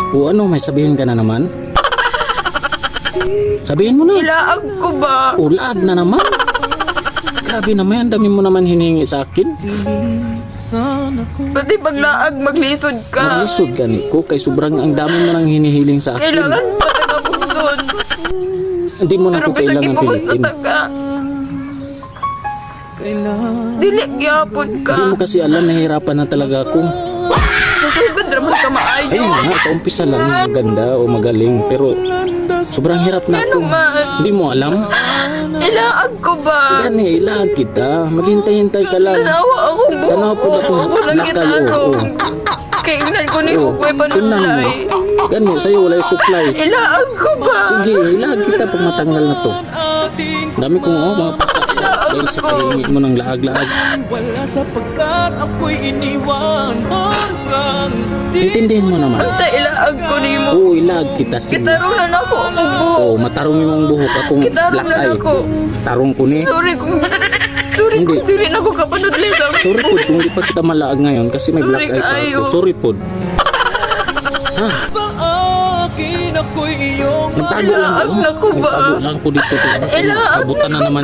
O ano, may sabihin ka na naman? Sabihin mo na. Ilaag ko ba? O laag na naman. Grabe naman, ang dami mo naman hinihingi sa akin. Pati paglaag maglisod ka. Maglisod ka ko, kay sobrang ang dami mo nang hinihiling sa akin. Kailangan pa taga bukson. Hindi mo na Pero ko bisag kailangan ibukos na pilitin. taga. Dili gyapon ka. Hindi mo kasi alam, nahihirapan na talaga ako. Susugod naman ka maayo. Ayun nga, sa umpisa lang maganda o magaling, pero sobrang hirap na ako. Ano man? Hindi mo alam? Ilaag ko ba? Gani, ilaan kita. Maghintay-hintay ka lang. Tanawa akong buhok Tanaw po ko. na kung Ako lang lakal, gitarong. Kainan ko ni Hugoy panulay. Gani, sa'yo wala yung supply. Ilaag ko ba? Sige, ilaan kita pag matanggal na to. Dami kong mga pasa. Dahil sa kahingi mo ng laag-laag. Wala sapagkat ako'y iniwan hanggang Intindihin mo naman. Basta ilaag ko ni mo. Oo, ilag kita. Sige. Gitarongan ako akong buhok. Oo, matarong yung buhok akong Gitarong black na eye. ako. Tarong ko ni. Sorry kung... Sorry Hindi. kung dili na ako kapanudli lang. Sorry po kung di pa kita malaag ngayon kasi may black Sorry eye pa kayo. ako. Sorry po. Ha? sa akin ako'y iyong Nagtago lang Ilaag ako. na ko ba? Nagtago lang ako dito. Ilaag Kabutan na naman.